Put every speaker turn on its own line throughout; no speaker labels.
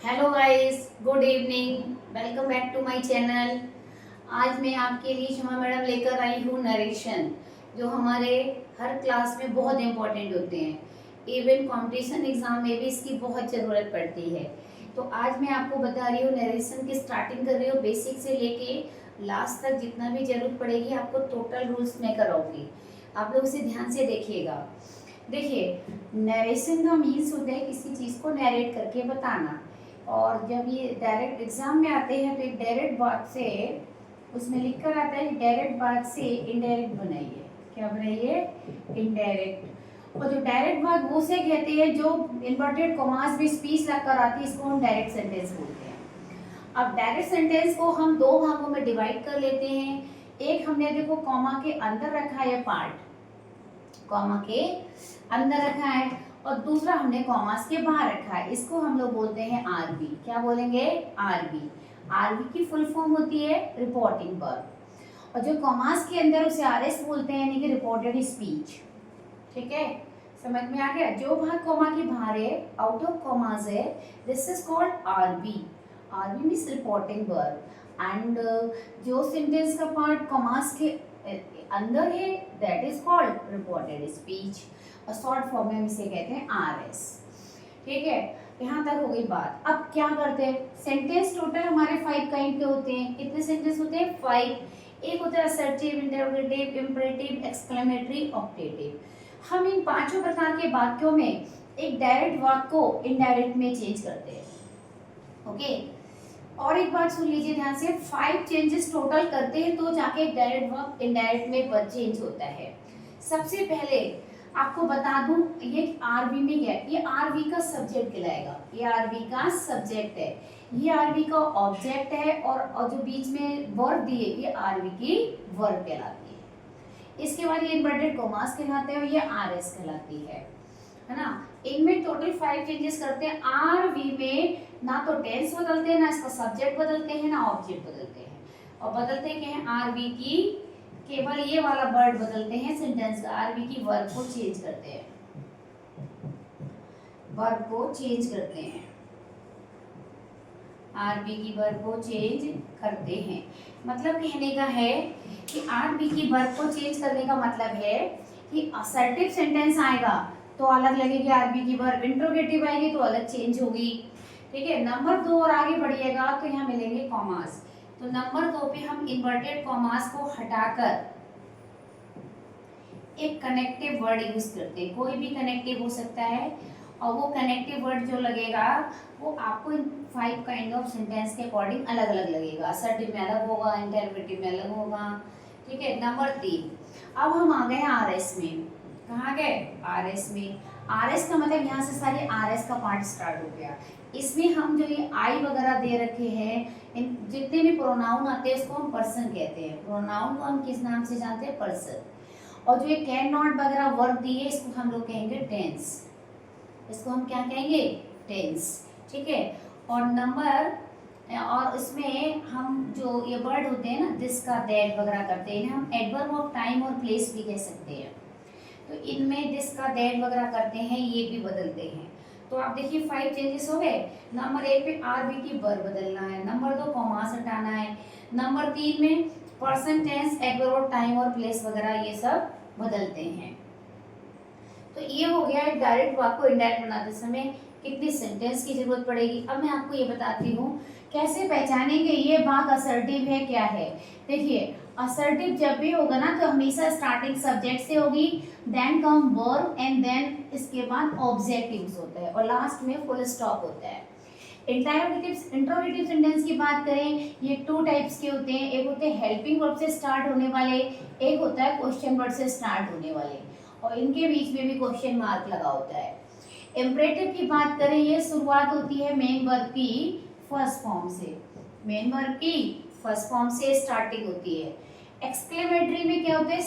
Hello guys, good evening. Welcome back to my channel. आज मैं आपके लिए शमा मैडम लेकर आई हूँ नरेशन, जो हमारे हर क्लास में बहुत इम्पोर्टेंट होते हैं। इवन कंपटीशन एग्जाम में भी इसकी बहुत ज़रूरत पड़ती है। तो आज मैं आपको बता रही हूँ, नरेशन की स्टार्टिंग कर रही हूँ बेसिक से लेके लास्ट तक। जितना भी जरूरत पड़ेगी आपको टोटल रूल्स में कराऊंगी। आप लोग इसे ध्यान से देखिएगा। देखिए, नरेशन का मीन्स होता है किसी चीज़ को नरेट करके बताना। और जब ये डायरेक्ट एग्जाम में आते हैं तो एक डायरेक्ट बात से उसमें लिख कर आता है, डायरेक्ट बात से इनडायरेक्ट बनाइए। क्या बनाइए? इनडायरेक्ट। और जो डायरेक्ट बात वो से कहते हैं जो इन्वर्टेड कॉमास में स्पीच लगकर आती है, इसको हम डायरेक्ट सेंटेंस बोलते हैं। अब डायरेक्ट सेंटेंस को हम दो भागों में डिवाइड कर लेते हैं। एक हमने देखो कॉमा के अंदर रखा है पार्ट, कॉमा के अंदर रखा है, और दूसरा हमने कॉमास के बाहर रखा है। इसको हम लोग बोलते हैं आरबी। क्या बोलेंगे? आरबी। आरबी की फुल फॉर्म होती है रिपोर्टिंग वर्ब, और जो कॉमास के अंदर उसे आरएस बोलते हैं, यानी कि रिपोर्टेड स्पीच। ठीक है, समझ में आ गया? जो भाग कॉमा के बाहर है, आउट ऑफ कॉमास है, this is called RB. RB means reporting verb. And जो सेंटेंस का पार्ट कॉमास के अंदर है, that is called reported speech, और शॉर्ट फॉर्म में हम इसे कहते हैं आरएस। ठीक है, यहाँ तक हो गई बात। अब क्या करते हैं? सेंटेंस टोटल हमारे 5 काइंड के होते हैं। कितने सेंटेंस होते हैं? 5। एक होता है असर्टिव, इंटरोगेटिव, इम्परेटिव, एक्सक्लेमेटरी, ऑक्टेटिव। हम इन पांचों प्रकार के वाक्यों में एक डायरेक्ट वाक्य को इनडायरेक्ट में चेंज करते हैं। ओके, और एक बात सुन लीजिए ध्यान से, 5 चेंजेस टोटल करते हैं तो जाके डायरेक्ट वर्ब इनडायरेक्ट में चेंज होता है। सबसे पहले आपको बता दूं, ये आरबी में क्या है? ये आरबी का सब्जेक्ट कहलाएगा। ये आरबी का सब्जेक्ट है, ये आरबी का ऑब्जेक्ट है, और जो बीच में वर्ब दिए ये आरबी की वर्ब कहलाती है। इसके बाद ये इन्वर्टेड कॉमास कहलाते हैं और ये आरएस कहलाती है ना। इनमें टोटल 5 चेंजेस करते हैं। आरबी में ना तो टेंस बदलते हैं, ना इसका सब्जेक्ट बदलते हैं, ना ऑब्जेक्ट बदलते हैं। और बदलते क्या है? आरबी की केवल ये वाला वर्ड बदलते हैं सेंटेंस का। आरबी की वर्ब को चेंज करते हैं, वर्ब को चेंज करते हैं, आरबी की वर्ब को चेंज करते हैं। मतलब कहने का है कि आरबी की वर्ब को चेंज करने का मतलब है कि असर्टिव सेंटेंस आएगा तो अलग लगेगी आरबी की वर्ब, इंट्रोगेटिव आएगी तो अलग चेंज होगी। ठीक है, नंबर 2 और आगे बढ़िएगा तो यहाँ मिलेंगे कॉमास। तो नंबर 2 पे हम इन्वर्टेड कॉमास को हटाकर एक कनेक्टिव वर्ड यूज करते हैं। कोई भी कनेक्टिव हो सकता है, और वो कनेक्टिव वर्ड जो लगेगा वो आपको इन 5 काइंड ऑफ सेंटेंस के अकॉर्डिंग अलग अलग लगेगा। असर्टिव में अलग होगा, इंटरोगेटिव में अलग होगा। ठीक है, नंबर 3। अब हम आ गए आरएस में। कहाँ गए? आरएस में। आरएस का मतलब यहाँ से सारे आरएस का पार्ट स्टार्ट हो गया। इसमें हम जो ये आई वगैरह दे रखे हैं, इन जितने भी प्रोनाउन आते हैं उसको हम पर्सन कहते हैं। प्रोनाउन को हम किस नाम से जानते हैं? पर्सन। और जो ये कैन नॉट वगैरह वर्ब दी है, इसको हम लोग कहेंगे टेंस। इसको हम क्या कहेंगे? टेंस। ठीक है, और नंबर, और इसमें हम जो ये वर्ड होते हैं ना, दिस का, दैट वगैरह करते हैं, हम एडवर्ब ऑफ टाइम और प्लेस भी कह सकते हैं। तो इनमें दिस का, दैट वगैरह करते हैं, ये भी बदलते हैं। तो आप देखिए 5 चेंजेस हो गए। नंबर 1 पे आरबी की वर्ब बदलना है, नंबर 2 कॉमास हटाना है, नंबर 3 में person, tense, adverb of time और प्लेस वगैरह ये सब बदलते हैं। तो ये हो गया है डायरेक्ट वाक्य को इनडायरेक्ट बनाते समय कितनी सेंटेंस की जरूरत पड़ेगी। अब मैं आपको ये बताती हूँ कैसे पहचानेंगे ये वाक्य असर्टिव है क्या है। देखिए, असर्टिव जब भी होगा ना तो हमेशा स्टार्टिंग सब्जेक्ट से होगी, then come verb, and then इसके बाद ऑब्जेक्ट यूज होता है, और लास्ट में फुल स्टॉप होता है। इंट्रोगेटिव सेंटेंस की बात करें, ये 2 टाइप्स के होते हैं। एक होते हैं हेल्पिंग वर्ब से स्टार्ट होने वाले, एक होता है क्वेश्चन वर्ड से स्टार्ट होने वाले, और इनके बीच में भी क्वेश्चन मार्क लगा होता है। इम्परेटिव की बात करें, ये शुरुआत होती है मेन वर्ब की फर्स्ट फॉर्म से, मेन वर्ब की फर्स्ट फॉर्म से स्टार्टिंग होती है। एक्सक्लेमेटरी में क्या होता है?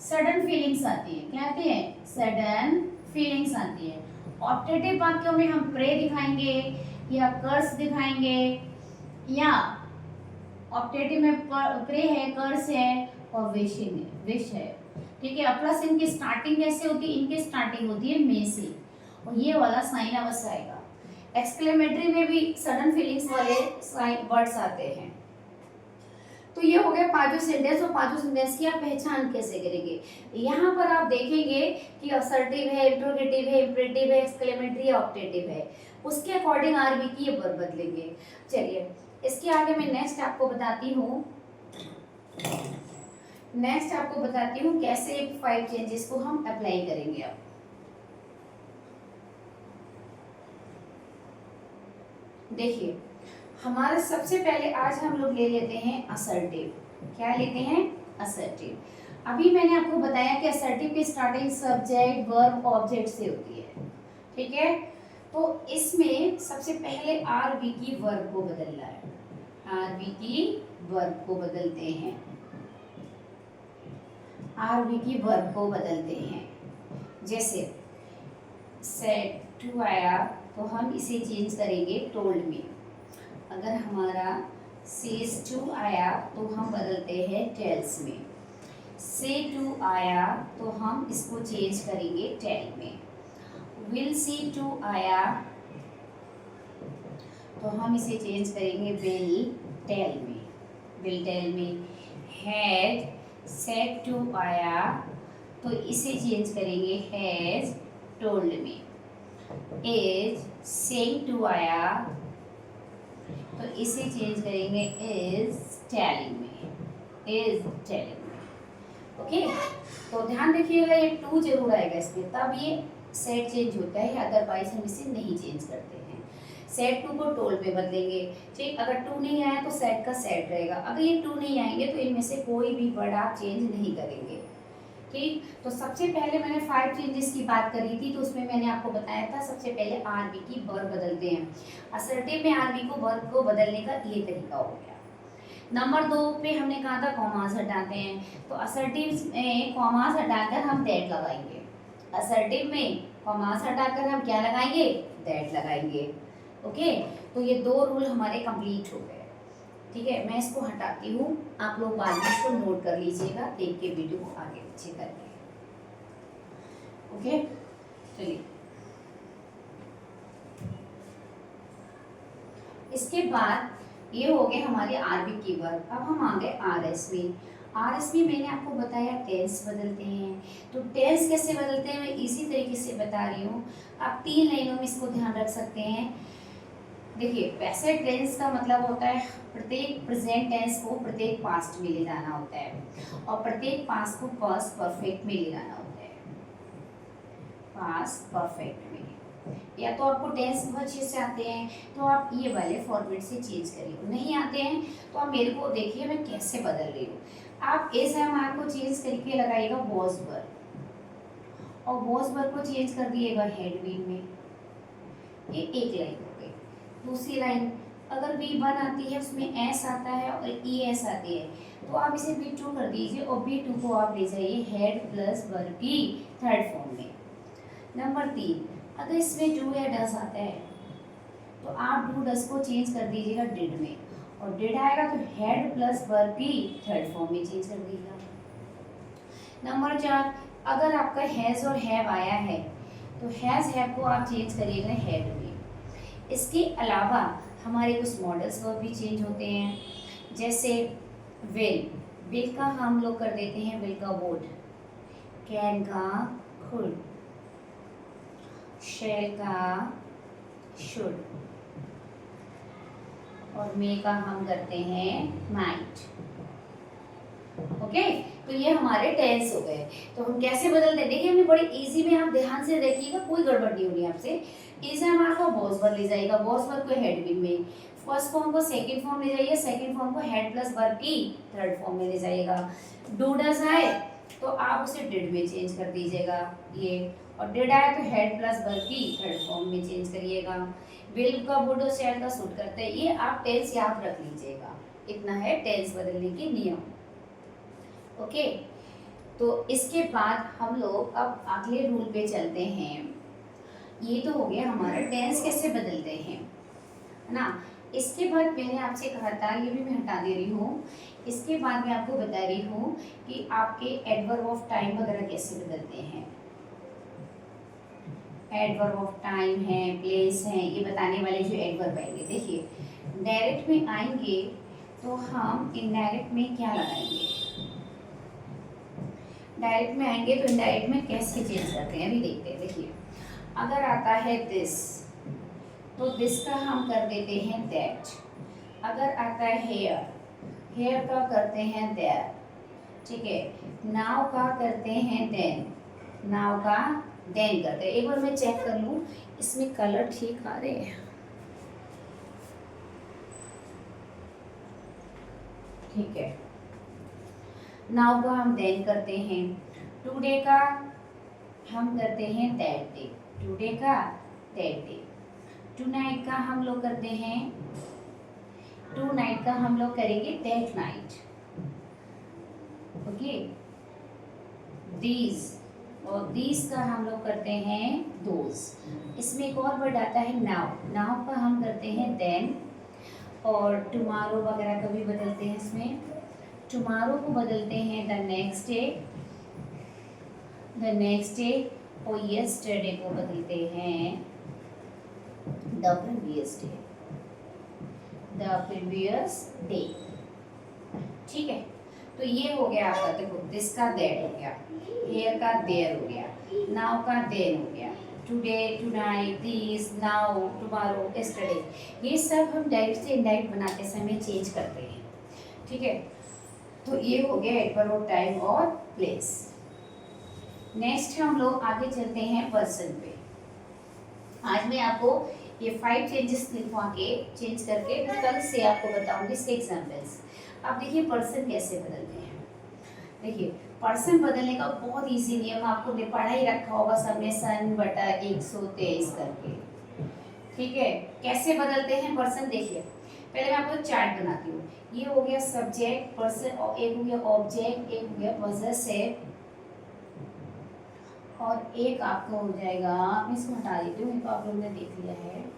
सडन फीलिंग्स आती है। क्या आती है? सडन फीलिंग्स आती है। ऑप्टेटिव वाक्यों में हम प्रे दिखाएंगे या कर्स दिखाएंगे, या ऑप्टेटिव में प्रे है, कर्स है, और विश है। ठीक है, प्लस इनकी स्टार्टिंग कैसे होती है? इनकी स्टार्टिंग होती है मे से, और ये वाला साइन अवश्य आएगा। एक्सक्लेमेटरी में भी सडन फीलिंग्स वाले वर्ड्स आते हैं। तो ये हो गए पांचों सेंटेंस, और पांचों सेंटेंस की आप पहचान कैसे करेंगे। यहाँ पर आप देखेंगे कि असर्टिव है, इंट्रोगेटिव है, इंपरेटिव है, एक्सक्लेमेटरी है, ऑप्टेटिव है, उसके अकॉर्डिंग आरबी की ये वर्ब बदलेंगे। चलिए इसके आगे मैं नेक्स्ट आपको बताती हूँ कैसे 5 चेंजेस को हम अप्लाई करेंगे। अब देखिए हमारा सबसे पहले आज हम लोग ले लेते हैं असर्टिव। क्या लेते हैं? असर्टिव। अभी मैंने आपको बताया कि असर्टिव की स्टार्टिंग सब्जेक्ट, वर्ब, ऑब्जेक्ट से होती है, ठीक है। तो इसमें सबसे पहले आरबी की वर्ब को बदलना है। आरबी की वर्ब को बदलते हैं। आरबी की वर्ब को बदलते हैं। जैसे सेड टू आया तो हम इसे चेंज करेंगे टोल्ड में। अगर हमारा सेज टू आया तो हम बदलते हैं टेल्स में। से टू आया तो हम इसको चेंज करेंगे टेल में। विल सी टू आया तो हम इसे चेंज करेंगे विल टेल में। विल टेल में। हैड सेड टू आया तो इसे चेंज करेंगे हैज टोल्ड में। इज सेइंग टू आया तो इसे चेंज करेंगे इज टेलिंग में। इज टेलिंग में। ओके, तो ध्यान रखिएगा ये टू जरूर आएगा इसमें, तब ये सेट चेंज होता है, अदरवाइज हम इसे नहीं चेंज करते हैं। सेट टू को टोल में बदलेंगे, ठीक। अगर टू नहीं आया तो सेट का सेट रहेगा। अगर ये टू नहीं आएंगे तो इनमें से कोई भी वर्ड आप चेंज नहीं करेंगे, ठीक। तो सबसे पहले मैंने 5 चेंजेस की बात करी थी, तो उसमें मैंने आपको बताया था सबसे पहले आरबी की वर्ब बदलते हैं। असर्टिव में आरबी को वर्ब को बदलने का ये तरीका हो गया। नंबर 2 पे हमने कहा था कॉमास हटाते हैं, तो असर्टिव में कॉमास हटाकर हम दैट लगाएंगे। असर्टिव में कॉमास हटाकर हम क्या लगाएंगे? दैट लगाएंगे। ओके, तो ये 2 रूल हमारे कंप्लीट हो गए, ठीक है। मैं इसको हटाती हूँ, आप लोग बाद में इसको नोट कर लीजिएगा, देख के वीडियो को आगे पीछे करके। ओके, चलिए इसके बाद ये हो गए हमारे आरबी की वर्ब। अब हम आ गए आरएस में। आरएस में मैंने आपको बताया टेंस बदलते हैं। तो टेंस कैसे बदलते हैं मैं इसी तरीके से बता रही हूँ। आप 3 लाइनों में इसको ध्यान रख सकते हैं। देखिए वैसे टेंस का मतलब होता है प्रत्येक प्रेजेंट टेंस को प्रत्येक पास्ट में ले जाना होता है, और प्रत्येक पास्ट को पास्ट परफेक्ट में ले जाना होता है। पास्ट परफेक्ट में, या तो आपको टेंस बहुत अच्छे से आते हैं तो आप ये वाले फॉर्मेट से चेंज करिए, नहीं आते हैं तो आप मेरे को देखिए मैं कैसे बदल रही हूँ। आप एस एम आर को चेंज करके लगाइएगा वॉज वर्ब, और वॉज वर्ब को चेंज कर दिएगा हैड बीन में। ये एक लाइन हो गई। दूसरी लाइन अगर V1 आती है उसमें एस आता है और ES आती है, तो आप इसे B2 कर दीजिए और B2 को आप ले जाइए हेड प्लस वर्ब की थर्ड फॉर्म में। नंबर 3, अगर इसमें डू या डस आता है तो आप डू डस को चेंज कर दीजिएगा डिड में, और डिड आएगा तो हेड प्लस वर्ब की थर्ड फॉर्म में चेंज कर दीजिएगा। नंबर 4, अगर आपका हैज़ और हैव आया है तो हैज़ हैव को आप चेंज करिएगा हेड में। इसके अलावा हमारे कुछ मॉडल्स वर्ब भी चेंज होते हैं, जैसे विल का हम लोग कर देते हैं विल का वुड, कैन का कुड, शैल का शुड, और मे का हम करते हैं माइट। ओके, तो ये हमारे टेंस हो गए। तो हम कैसे बदलते हैं देखिए, हमने बड़ी इजी में, आप ध्यान से देखिएगा कोई गड़बड़ नहीं होगी आपसे। इसे हमारा को बॉस वर्ब ले जाएगा, बॉस वर्ब को हेड बीन में, फर्स्ट फॉर्म को सेकंड फॉर्म ले जाइए, सेकंड फॉर्म को हेड प्लस वर्ब की थर्ड फॉर्म में ले जाइएगा। डू डज आए तो आप उसे डिड में चेंज कर दीजिएगा ये, और डिड आए तो हेड प्लस वर्ब की थर्ड फॉर्म में चेंज करिएगा। विल का वुड और शैल का शुड करते हैं, ये आप टेंस याद रख लीजिएगा। इतना है टेंस बदलने के नियम। ओके, तो इसके बाद हम लोग अब अगले रूल पे चलते हैं। ये तो हो गया हमारा टेंस कैसे बदलते हैं, है ना। इसके बाद मैंने आपसे कहा था, ये भी मैं हटा दे रही हूँ। इसके बाद मैं आपको बता रही हूँ कि आपके एडवर्ब ऑफ टाइम वगैरह कैसे बदलते हैं। एडवर्ब ऑफ टाइम है, प्लेस है, ये बताने वाले जो एडवर्ब आएंगे। देखिए डायरेक्ट में आएंगे तो हम इनडायरेक्ट में क्या लगाएंगे, डायरेक्ट में आएंगे तो इनडायरेक्ट में कैसे चेंज करते हैं अभी देखते हैं। देखिए अगर आता है दिस तो दिस का हम कर देते हैं दैट। अगर आता है हेयर, हेयर का करते हैं देयर, ठीक है। नाउ का करते हैं देन, नाउ का देन करते हैं। एक बार मैं चेक कर लूँ इसमें कलर ठीक आ रहे हैं, ठीक है। नाउ का हम देन करते हैं, टुडे का हम करते हैं दैट डे, टुडे का दैट डे। टुनाइट का हम लोग करते हैं, टू नाइट का हम लोग करेंगे दैट नाइट, ओके। दीज और दीज का हम लोग करते हैं दोज। इसमें एक और वर्ड आता है नाउ, नाउ का हम करते हैं देन, और टुमारो वगैरह का भी बदलते हैं। इसमें टुमारो को बदलते हैं the next day, the next day, और यस्टरडे को बदलते हैं the previous day, the previous day, ठीक है। तो ये हो गया आपका, देखो दिस का दैट हो गया, हेयर का देयर हो गया, नाउ का देन हो गया, today, tonight, this, now, tomorrow, yesterday. ये सब हम डायरेक्ट से इनडायरेक्ट बनाते समय चेंज करते हैं, ठीक है। तो ये हो गया एडवर्ब ऑफ टाइम और प्लेस। नेक्स्ट हम लोग आगे चलते हैं पर्सन पे। आज मैं आपको ये 5 चेंजेस लिखवा के चेंज करके फिर कल से आपको बताऊंगी इसके एग्जाम्पल्स। अब देखिए पर्सन कैसे बदलते हैं। देखिए पर्सन बदलने का बहुत इजी नियम आपको पढ़ा ही रखा होगा सबने, सन बटा 123 करके, ठीक है। कैसे बदलते हैं पर्सन देखिए, पहले मैं आपको चार्ट बनाती हूँ। ये हो गया सब्जेक्ट पर्सन, और एक हो गया ऑब्जेक्ट, एक हो गया पॉजेसिव, और एक आपको हो जाएगा, मैं इसको हटा देती हूँ, इनको आप लोगों ने देख लिया है।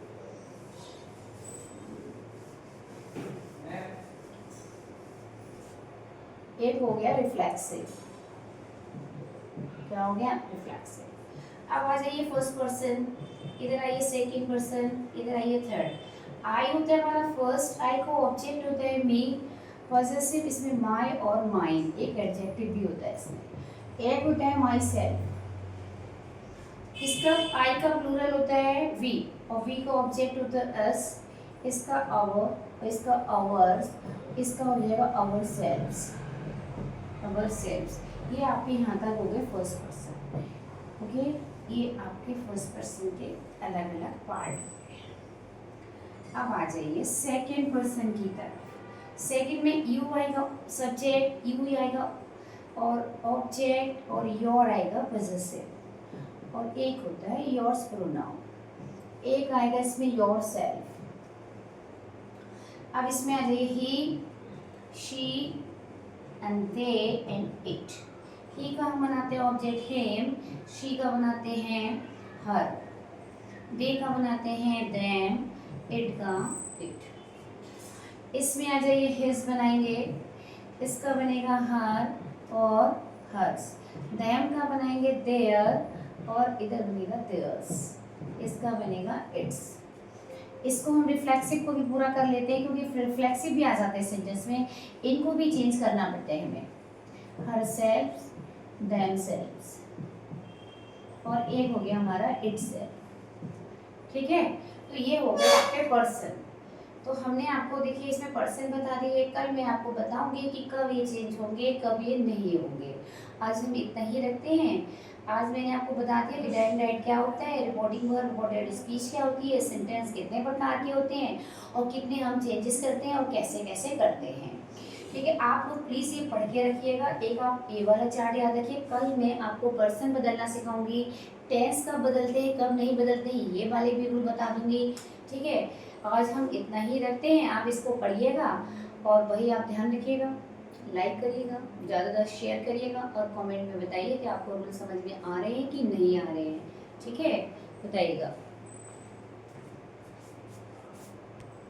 एक हो गया रिफ्लेक्सिव, क्या हो गया रिफ्लेक्सिव। अब आ जाइए फर्स्ट पर्सन, इधर आइए सेकंड पर्सन, इधर आइए थर्ड। आई होता है हमारा फर्स्ट, आई को ऑब्जेक्ट होता है मी, पॉजेसिव इसमें माय और माइन, एक एडजेक्टिव भी होता है इसमें। एक होता है माई सेल्फ, इसका आई का प्लूरल होता है वी, और वी का ऑब्जेक्ट होता है अस, इसका आवर, इसका आवर्स, इसका हो जाएगा आवर सेल्व्स, आवर सेल्व्स। ये आपके यहाँ तक हो गए फर्स्ट पर्सन, ओके। ये आपके फर्स्ट पर्सन के अलग अलग पार्ट हो गए। अब आ जाइए सेकंड पर्सन की तरफ। सेकंड में यू आएगा सब्जेक्ट, यू आएगा और ऑब्जेक्ट, और योर आएगा पॉजेसिव, और एक होता है योर्स प्रोनाउन, एक आएगा इसमें योर सेल्फ। अब इसमें आ जाइए he, she and they and it. He का हम बनाते हैं ऑब्जेक्ट हिम, शी का बनाते हैं हर, दे का बनाते हैं देम, इट का इट। इसमें आ जाइए हिज बनाएंगे, इसका बनेगा हर और हर्स, देम का बनाएंगे देयर, और इधर बनेगा देयर्स, इसका बनेगा इट्स। इसको हम रिफ्लेक्सिव को भी पूरा कर लेते हैं क्योंकि रिफ्लेक्सिव भी आ जाते हैं सेंटेंस में, इनको भी चेंज करना पड़ता है हमें। हर सेल्फ्स, देम सेल्फ्स, और एक हो गया हमारा इट सेल्फ, ठीक है। तो ये हो गया आपके पर्सन। तो हमने आपको देखिए इसमें पर्सन बता दिए, कल मैं आपको बताऊंगी कि कब ये चेंज होंगे कब ये नहीं होंगे। आज हम इतना ही रखते हैं। आज मैंने आपको बता दिया रीड एंड राइट क्या होता है, रिपोर्टिंग वर्ब, रिपोर्टेड स्पीच क्या होती है, सेंटेंस कितने प्रकार के होते हैं और कितने हम चेंजेस करते हैं और कैसे कैसे करते हैं, ठीक है। आप लोग प्लीज़ ये पढ़ के रखिएगा। एक आप ये वाला चार्ट याद रखिए। कल मैं आपको पर्सन बदलना सिखाऊंगी, टेंस कब बदलते हैं कब नहीं बदलते हैं ये वाले भी रूल बता दूंगी, ठीक है। आज हम इतना ही रखते हैं, आप इसको पढ़िएगा और वही आप ध्यान रखिएगा, लाइक करिएगा, ज़्यादा शेयर करिएगा और कमेंट में बताइए कि आपको रूल समझ में आ रहे हैं कि नहीं आ रहे हैं, ठीक है, बताइएगा।